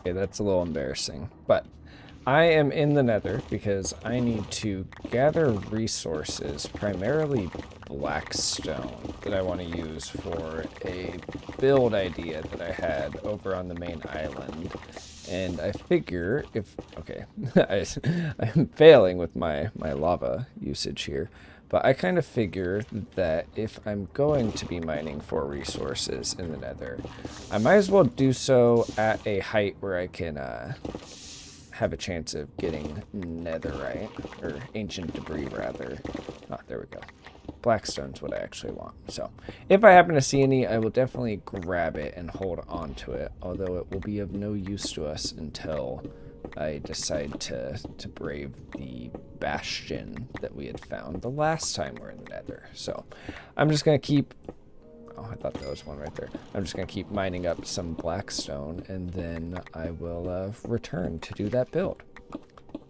Okay, that's a little embarrassing, but I am in the Nether because I need to gather resources, primarily blackstone, that I want to use for a build idea that I had over on the main island. And I figure if, okay, I'm failing with my lava usage here, but I kind of figure that if I'm going to be mining for resources in the Nether, I might as well do so at a height where I can have a chance of getting netherite, or ancient debris rather. Oh, there we go. Blackstone's what I actually want. So if I happen to see any, I will definitely grab it and hold on to it, although it will be of no use to us until I decide to brave the bastion that we had found the last time we're in the Nether. So I'm just going to keep... Oh, I thought there was one right there. I'm just going to keep mining up some blackstone, and then I will return to do that build.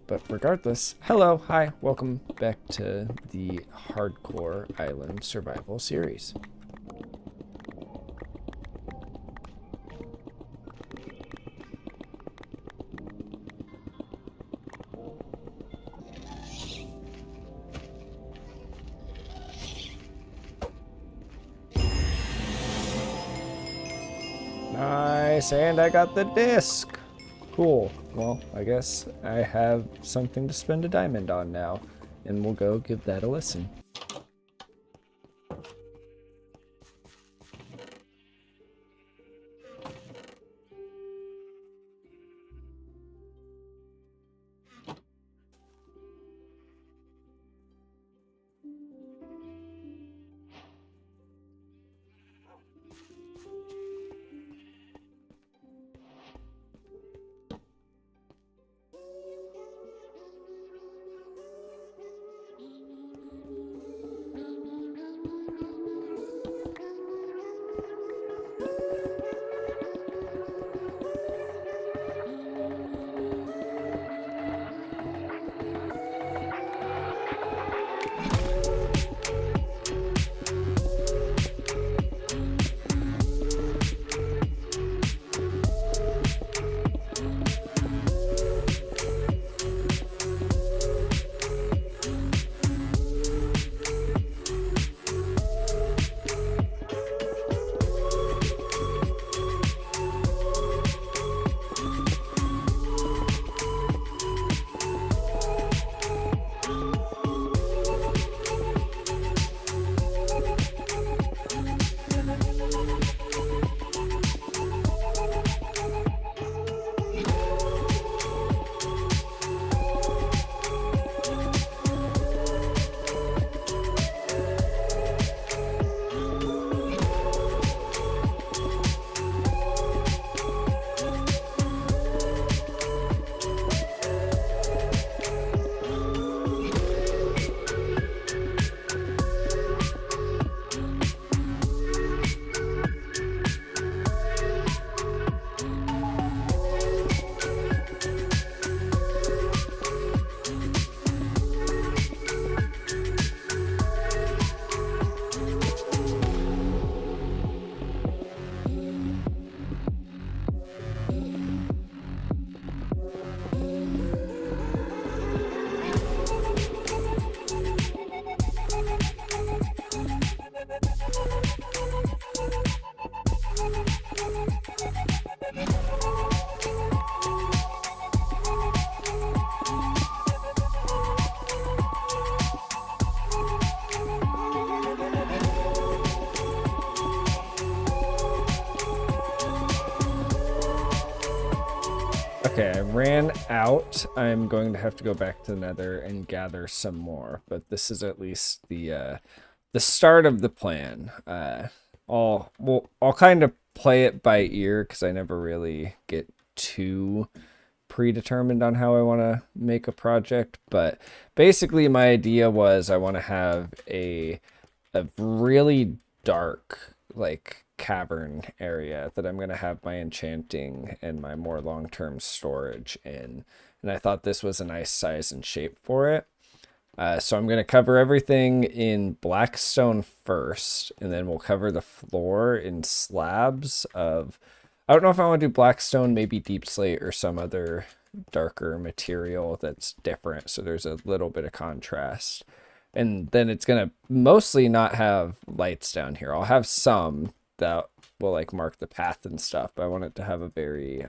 But regardless, hello, hi, welcome back to the Hardcore Island Survival series. Nice, and I got the disc. Cool. Well, I guess I have something to spend a diamond on now, and we'll go give that a listen. Okay, I ran out. I'm going to have to go back to the Nether and gather some more, but this is at least the start of the plan. I'll kind of play it by ear because I never really get too predetermined on how I want to make a project, but basically my idea was I want to have a really dark, like, cavern area that I'm going to have my enchanting and my more long-term storage in, and I thought this was a nice size and shape for it. So I'm going to cover everything in blackstone first, and then we'll cover the floor in slabs of I don't know if I want to do blackstone, maybe deep slate, or some other darker material that's different, so there's a little bit of contrast. And then it's gonna mostly not have lights down here. I'll have some that will like mark the path and stuff, but I want it to have a very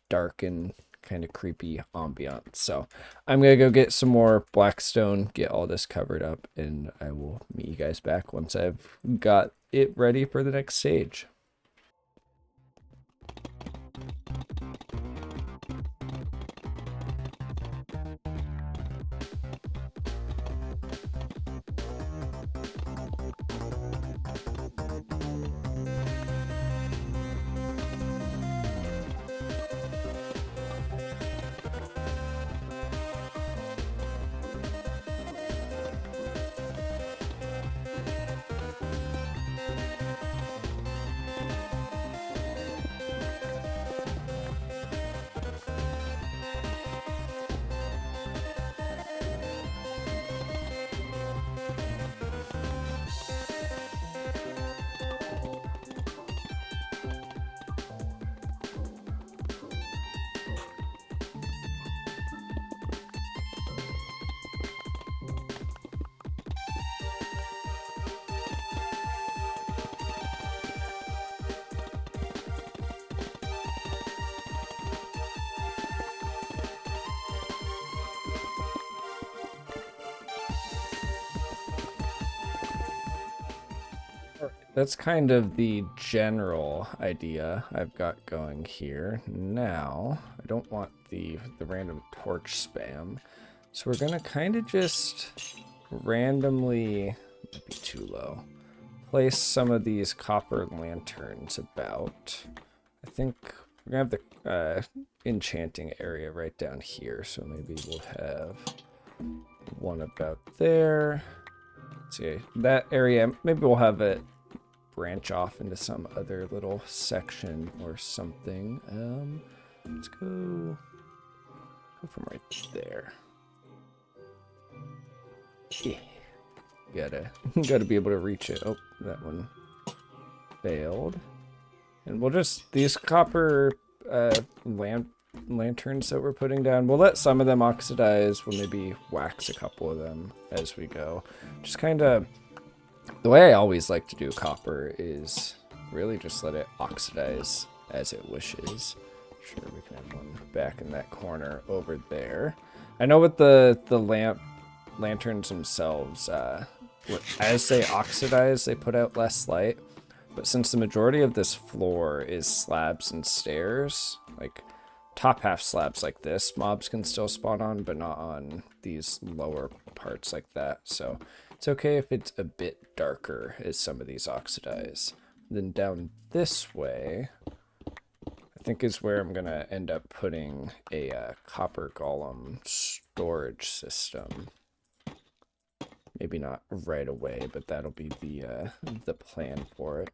dark and kind of creepy ambiance. So I'm gonna go get some more blackstone, get all this covered up, and I will meet you guys back once I've got it ready for the next stage. That's kind of the general idea I've got going here. Now, I don't want the random torch spam. So we're gonna kind of just randomly, might be too low, place some of these copper lanterns about. I think we're gonna have the enchanting area right down here. So maybe we'll have one about there. Let's see, that area, maybe we'll have it branch off into some other little section or something. Let's go from right there. Yeah. Gotta be able to reach it. Oh, that one failed. And we'll just, these copper lanterns that we're putting down, we'll let some of them oxidize. We'll maybe wax a couple of them as we go. Just kind of, the way I always like to do copper is really just let it oxidize as it wishes. Sure, we can have one back in that corner over there. I know with the lanterns themselves, as they oxidize, they put out less light. But since the majority of this floor is slabs and stairs, like top half slabs like this, mobs can still spawn on, but not on these lower parts like that. So it's okay if it's a bit darker as some of these oxidize. Then down this way, I think is where I'm gonna end up putting a copper golem storage system. Maybe not right away, but that'll be the plan for it.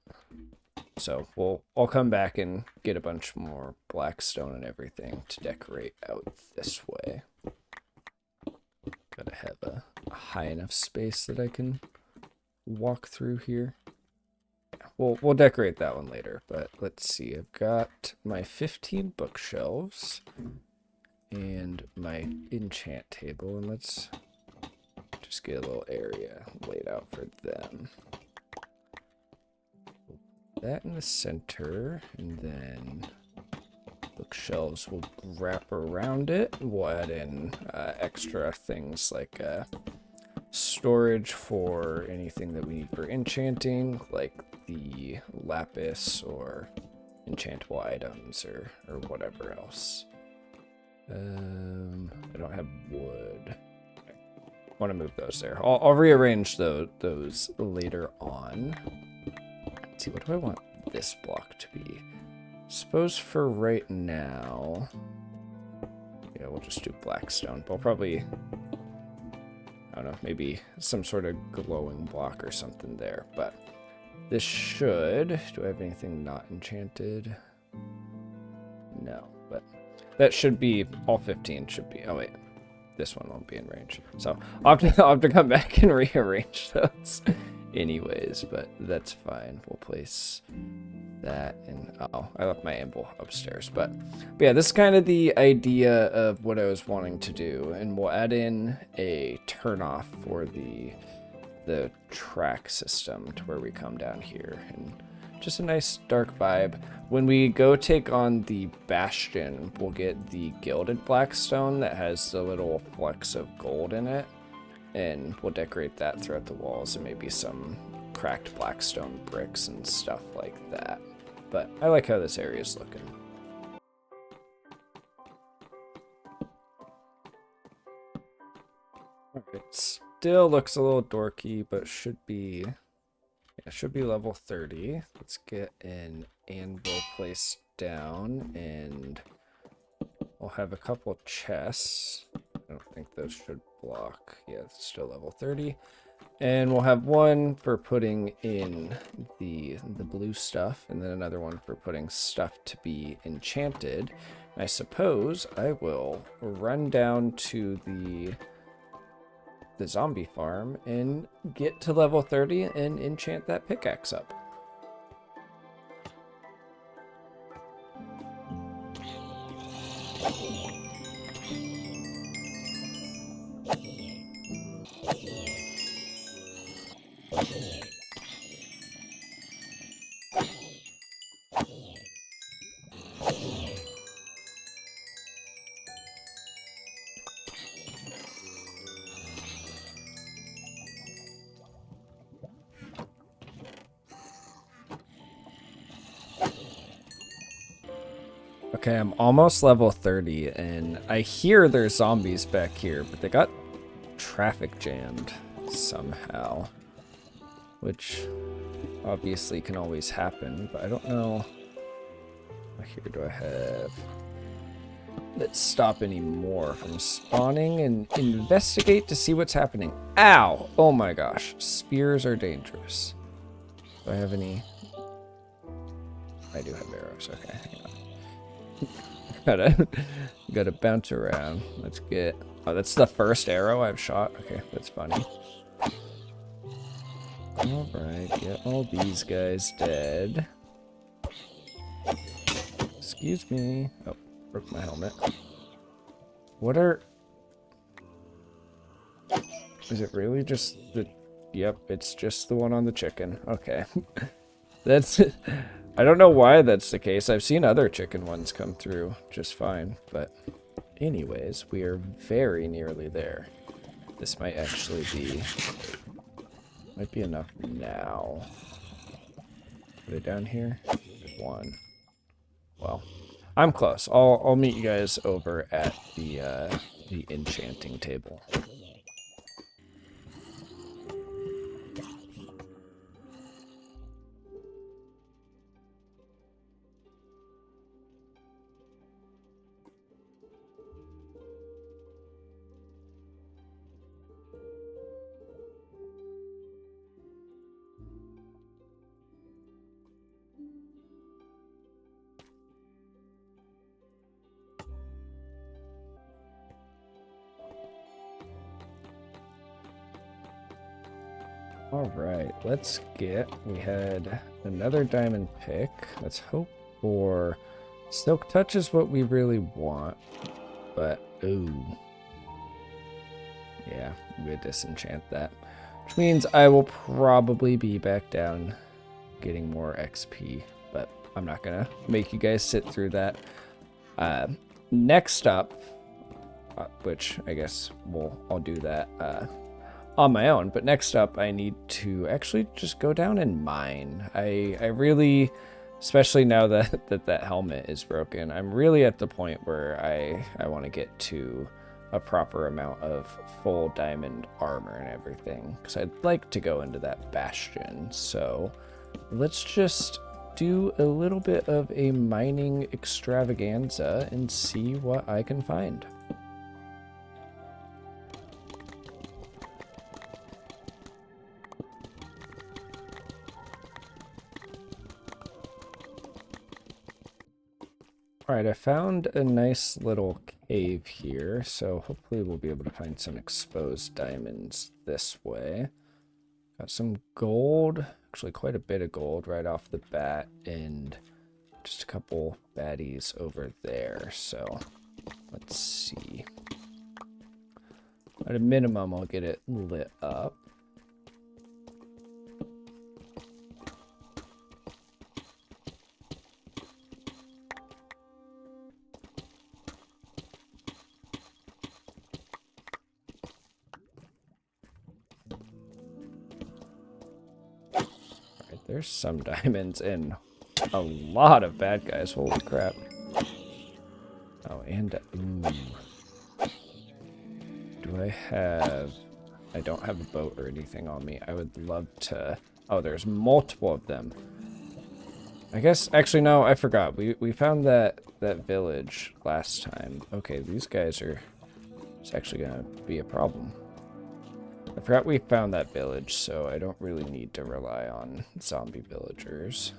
So I'll come back and get a bunch more blackstone and everything to decorate out this way. Gotta have a high enough space that I can walk through here. We'll decorate that one later, but let's see. I've got my 15 bookshelves and my enchant table, and let's just get a little area laid out for them. That in the center, and then bookshelves will wrap around it. We'll add in extra things like storage for anything that we need for enchanting, like the lapis or enchantable items or whatever else. I don't have wood. I want to move those there. I'll rearrange those later on. Let's see, what do I want this block to be? Suppose for right now, yeah, we'll just do blackstone. But I'll probably, I don't know, maybe some sort of glowing block or something there. But this should, do I have anything not enchanted? No, but that should be, all 15 should be, oh wait, this one won't be in range. So I'll have to come back and rearrange those anyways, but that's fine. We'll place that, and oh, I left my anvil upstairs. But yeah, this is kind of the idea of what I was wanting to do, and we'll add in a turnoff for the track system to where we come down here, and just a nice dark vibe. When we go take on the bastion, we'll get the gilded blackstone that has the little flecks of gold in it, and we'll decorate that throughout the walls, and maybe some cracked blackstone bricks and stuff like that. But I like how this area is looking. It still looks a little dorky, but should be level 30. Let's get an anvil placed down, and we'll have a couple chests. I don't think those should block. Yeah, it's still level 30. And we'll have one for putting in the blue stuff, and then another one for putting stuff to be enchanted. And I suppose I will run down to the zombie farm and get to level 30 and enchant that pickaxe up. Okay, I'm almost level 30, and I hear there's zombies back here, but they got traffic jammed somehow, which obviously can always happen, but I don't know. What here do I have? Let's stop any more from spawning and investigate to see what's happening. Ow! Oh my gosh, spears are dangerous. Do I have any? I do have arrows, okay. Gotta bounce around. Let's get... Oh, that's the first arrow I've shot? Okay, that's funny. Alright, get all these guys dead. Excuse me. Oh, broke my helmet. What are... Is it really just the... Yep, it's just the one on the chicken. Okay. That's... I don't know why that's the case. I've seen other chicken ones come through just fine, but anyways, we are very nearly there. This might actually be... Might be enough now. Put it down here. One. Well, I'm close. I'll meet you guys over at the enchanting table. Alright, let's get... We had another diamond pick. Let's hope for... Silk touch is what we really want. But, ooh. Yeah, we disenchant that. Which means I will probably be back down getting more XP. But I'm not gonna make you guys sit through that. Next up, which I guess I'll do that on my own, but next up I need to actually just go down and mine. I really, especially now that helmet is broken, I'm really at the point where I want to get to a proper amount of full diamond armor and everything, because I'd like to go into that bastion. So let's just do a little bit of a mining extravaganza and see what I can find. Alright, I found a nice little cave here, so hopefully we'll be able to find some exposed diamonds this way. Got some gold, actually quite a bit of gold right off the bat, and just a couple baddies over there. So let's see. At a minimum, I'll get it lit up. There's some diamonds and a lot of bad guys. Holy crap. Oh, and do I have... I don't have a boat or anything on me. I would love to... Oh, there's multiple of them. I guess... Actually, no, I forgot. We found that village last time. Okay, these guys are... It's actually going to be a problem. I forgot we found that village, so I don't really need to rely on zombie villagers.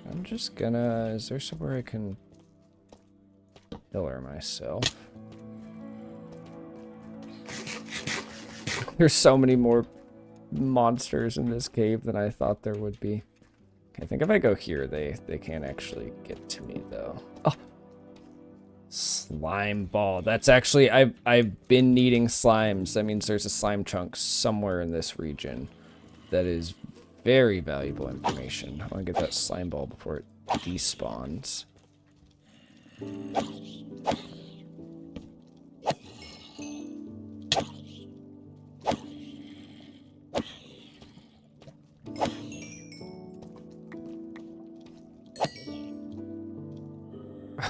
I'm just gonna... Is there somewhere I can pillar myself? There's so many more monsters in this cave than I thought there would be. I think if I go here, they can't actually get to me, though. Oh! Slime ball. That's actually... I've been needing slimes. That means there's a slime chunk somewhere in this region. That is very valuable information. I want to get that slime ball before it despawns.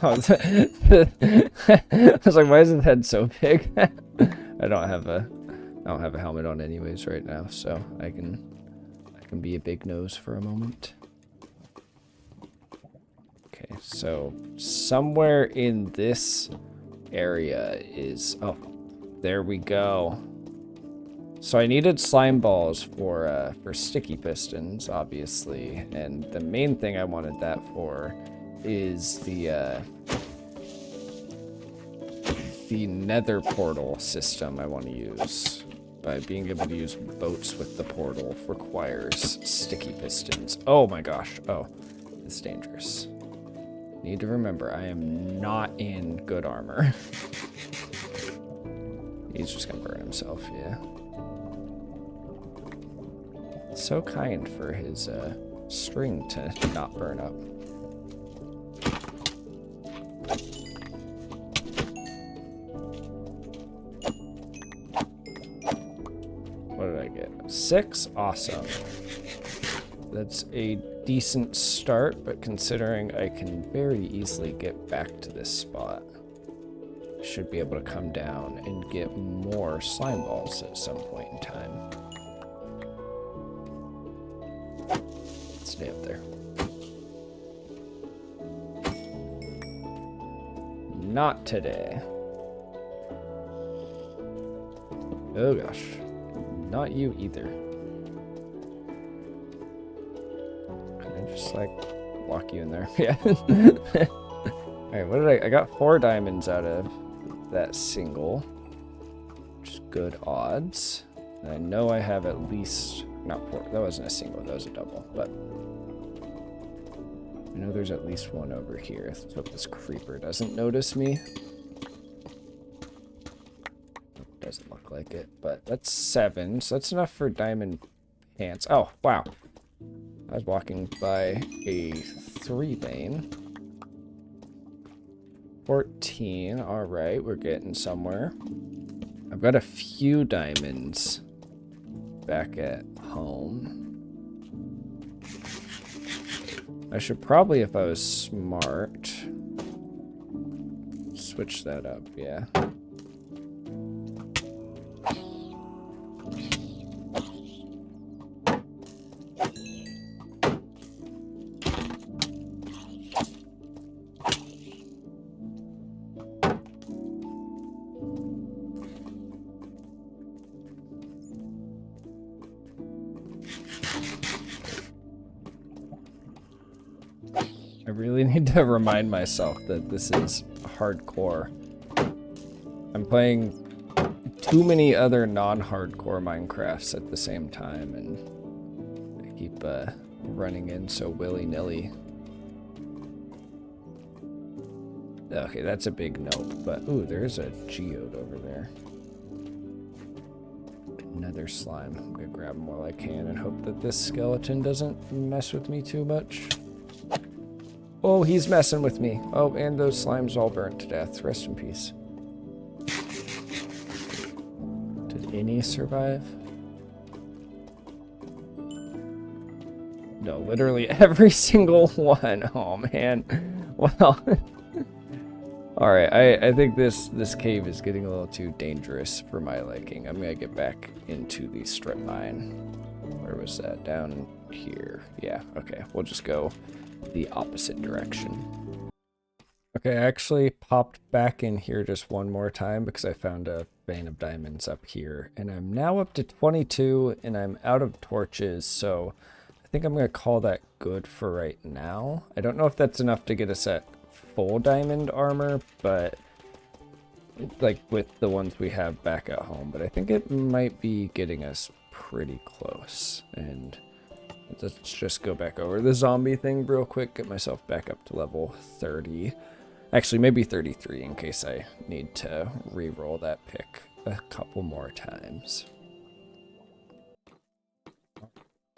Oh, I was like, why is his head so big? I don't have a helmet on anyways right now, so I can be a big nose for a moment. Okay, so somewhere in this area is... Oh, there we go. So I needed slime balls for sticky pistons, obviously, and the main thing I wanted that for is the nether portal system I want to use. By being able to use boats with the portal requires sticky pistons. Oh my gosh. Oh, it's dangerous. Need to remember, I am not in good armor. He's just gonna burn himself, yeah. So kind for his string to not burn up. What did I get? 6? Awesome. That's a decent start, but considering I can very easily get back to this spot, I should be able to come down and get more slime balls at some point in time. Stay up there. Not today. Oh gosh. Not you either. Can I just like lock you in there? Yeah. Alright, what did I got 4 diamonds out of that single. Which is good odds. And I know I have at least not 4. That wasn't a single, that was a double, but I know there's at least one over here. Let's hope this creeper doesn't notice me. Doesn't look like it, but that's 7, so that's enough for diamond pants. Oh, wow. I was walking by a 3 vein. 14, alright, we're getting somewhere. I've got a few diamonds back at home. I should probably, if I was smart, switch that up, yeah. I really need to remind myself that this is hardcore. I'm playing too many other non-hardcore Minecrafts at the same time, and I keep running in so willy-nilly. Okay, that's a big nope, but ooh, there's a geode over there. Another slime. I'm gonna grab him while I can and hope that this skeleton doesn't mess with me too much. Oh, he's messing with me. Oh, and those slimes all burnt to death. Rest in peace. Did any survive? No, literally every single one. Oh, man. Well, alright, I think this cave is getting a little too dangerous for my liking. I'm gonna get back into the strip mine. Where was that? Down here. Yeah, okay. We'll just go the opposite direction. Okay, I actually popped back in here just one more time because I found a vein of diamonds up here. And I'm now up to 22 and I'm out of torches, so I think I'm going to call that good for right now. I don't know if that's enough to get us at full diamond armor, but like with the ones we have back at home, but I think it might be getting us pretty close. And let's just go back over the zombie thing real quick, get myself back up to level 30. Actually, maybe 33 in case I need to re-roll that pick a couple more times.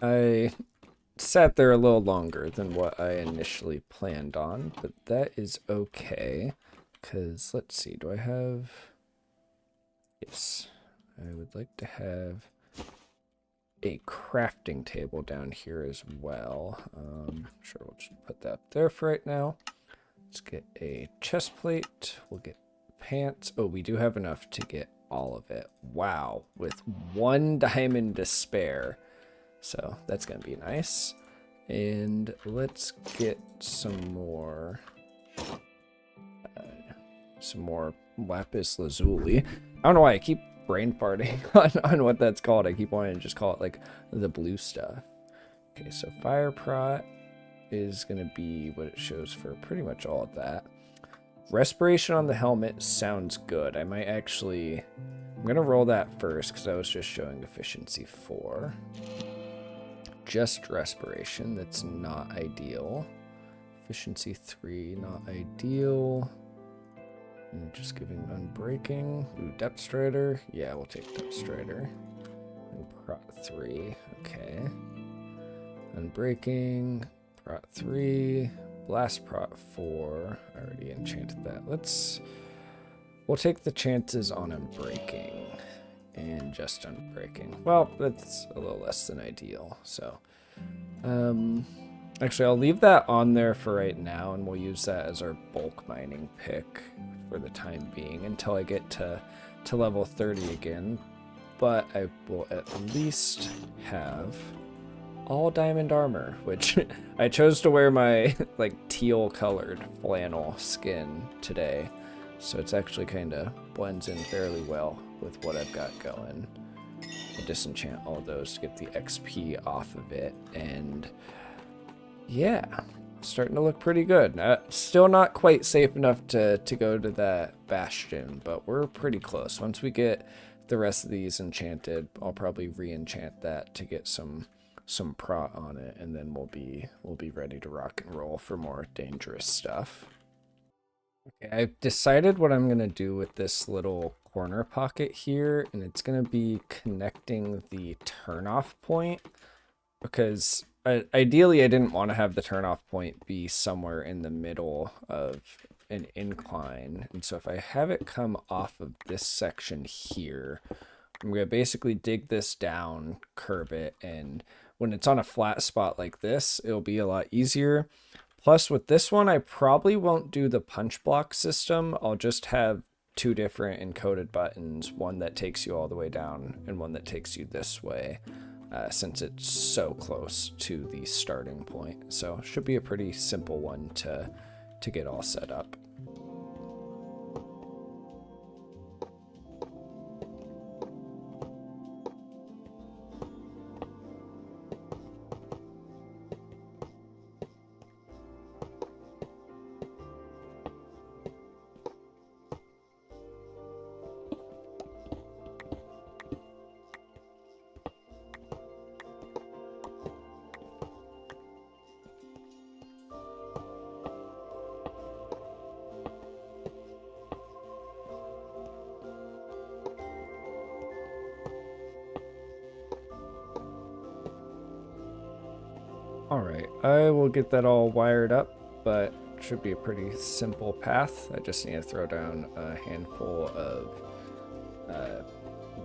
I sat there a little longer than what I initially planned on, but that is okay. Because, let's see, do I have... Yes, I would like to have a crafting table down here as well. Sure, we'll just put that there for right now. Let's get a chest plate. We'll get pants. Oh, we do have enough to get all of it. Wow, with 1 diamond to spare. So that's going to be nice. And let's get some more lapis lazuli. I don't know why I keep brain farting on what that's called. I keep wanting to just call it like the blue stuff. Okay, so fire prot is going to be what it shows for pretty much all of that. Respiration on the helmet sounds good. I might actually... I'm going to roll that first because I was just showing efficiency 4. Just respiration, that's not ideal. Efficiency 3, not ideal. And just giving unbreaking. Ooh, depth strider. Yeah, we'll take depth strider. And prot 3, okay. Unbreaking. Prot 3, blast prot 4. I already enchanted that. We'll take the chances on unbreaking and just unbreaking. Well, that's a little less than ideal. So, actually, I'll leave that on there for right now, and we'll use that as our bulk mining pick for the time being until I get to level 30 again. But I will at least have all diamond armor, which I chose to wear my like teal colored flannel skin today, so it's actually kind of blends in fairly well with what I've got going. I'll disenchant all those to get the XP off of it, and yeah, starting to look pretty good. Still not quite safe enough to go to that bastion, but we're pretty close. Once we get the rest of these enchanted, I'll probably re-enchant that to get some prot on it, and then we'll be ready to rock and roll for more dangerous stuff. Okay, I've decided what I'm gonna do with this little corner pocket here, and it's gonna be connecting the turnoff point, because ideally I didn't want to have the turnoff point be somewhere in the middle of an incline, and so if I have it come off of this section here, I'm gonna basically dig this down, curve it, and when it's on a flat spot like this, it'll be a lot easier. Plus, with this one, I probably won't do the punch block system. I'll just have 2 different encoded buttons, one that takes you all the way down and one that takes you this way, since it's so close to the starting point. So it should be a pretty simple one to get all set up. Alright, I will get that all wired up, but should be a pretty simple path. I just need to throw down a handful of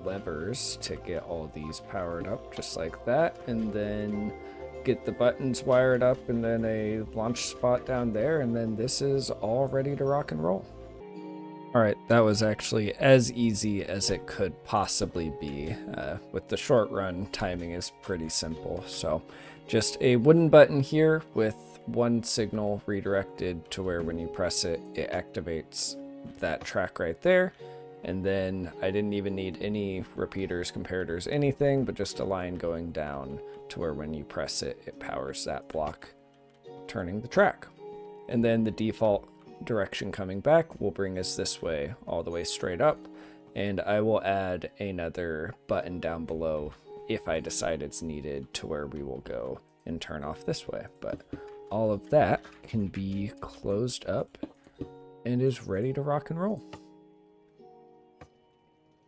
levers to get all these powered up just like that, and then get the buttons wired up, and then a launch spot down there, and then this is all ready to rock and roll. Alright, that was actually as easy as it could possibly be. With the short run, timing is pretty simple. So just a wooden button here with one signal redirected to where when you press it, it activates that track right there. And then I didn't even need any repeaters, comparators, anything, but just a line going down to where when you press it, it powers that block, turning the track. And then the default direction coming back will bring us this way, all the way straight up. And I will add another button down below if I decide it's needed, to where we will go and turn off this way. But all of that can be closed up and is ready to rock and roll.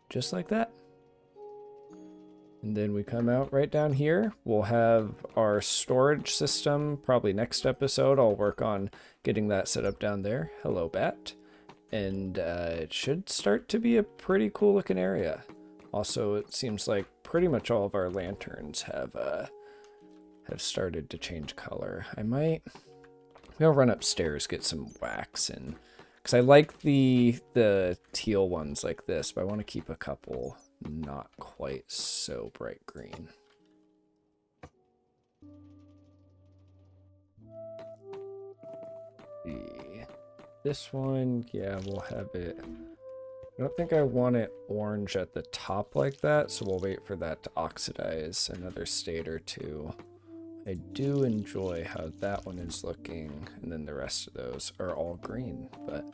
Just like that. And then we come out right down here. We'll have our storage system. Probably next episode, I'll work on getting that set up down there. Hello, bat. And it should start to be a pretty cool looking area. Also, it seems like pretty much all of our lanterns have started to change color. I'll run upstairs, get some wax, and because I like the teal ones like this, but I want to keep a couple not quite so bright green. This one, yeah, we'll have it. I don't think I want it orange at the top like that, so we'll wait for that to oxidize another state or two. I do enjoy how that one is looking, and then the rest of those are all green, but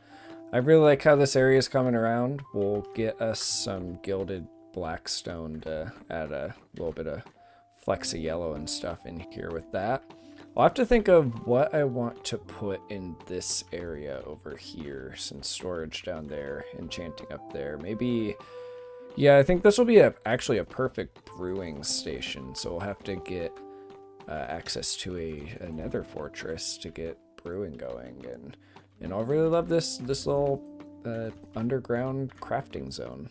I really like how this area is coming around. We'll get us some gilded black stone to add a little bit of flecks of yellow and stuff in here with that. I'll have to think of what I want to put in this area over here, some storage down there, enchanting up there. Maybe, yeah, I think this will be actually a perfect brewing station, so we'll have to get access to a nether fortress to get brewing going, and I'll really love this little underground crafting zone.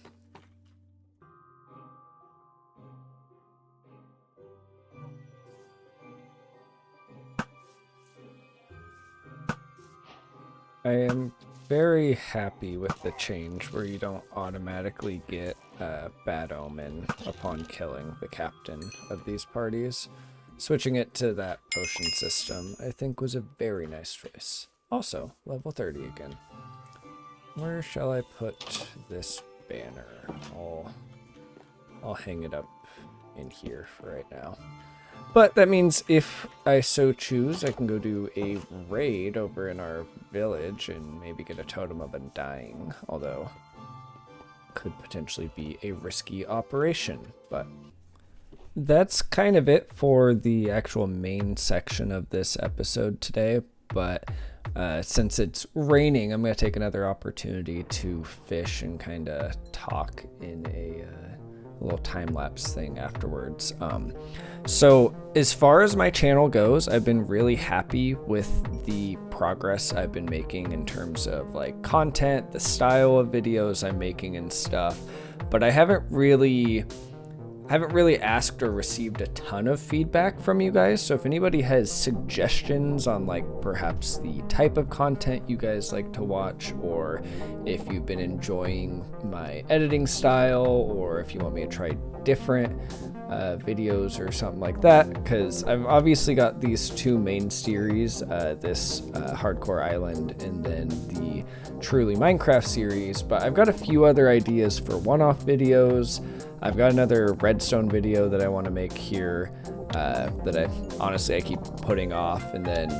I am very happy with the change where you don't automatically get bad omen upon killing the captain of these parties. Switching it to that potion system, I think, was a very nice choice. Also, level 30 again. Where shall I put this banner? I'll hang it up in here for right now. But that means if I so choose, I can go do a raid over in our village and maybe get a totem of undying, although could potentially be a risky operation. But that's kind of it for the actual main section of this episode today. But since it's raining, I'm going to take another opportunity to fish and kind of talk in a little time-lapse thing afterwards. So as far as my channel goes, I've been really happy with the progress I've been making in terms of like content, the style of videos I'm making and stuff, but I haven't really asked or received a ton of feedback from you guys. So if anybody has suggestions on like perhaps the type of content you guys like to watch, or if you've been enjoying my editing style, or if you want me to try different videos or something like that, because I've obviously got these two main series, this Hardcore Island and then the Truly Minecraft series, but I've got a few other ideas for one-off videos. I've got another redstone video that I want to make here that I keep putting off, and then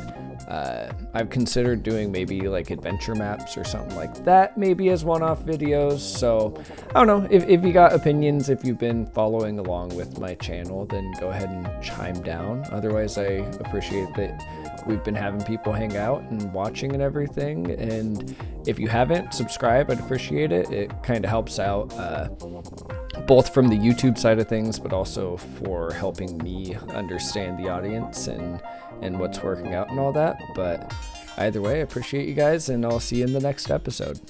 I've considered doing maybe like adventure maps or something like that, maybe as one-off videos. So I don't know, if you got opinions, if you've been following along with my channel, then go ahead and chime down. Otherwise, I appreciate that we've been having people hang out and watching and everything. And if you haven't, subscribe, I'd appreciate it. It kind of helps out both from the YouTube side of things, but also for helping me understand the audience and what's working out and all that. But either way, I appreciate you guys, and I'll see you in the next episode.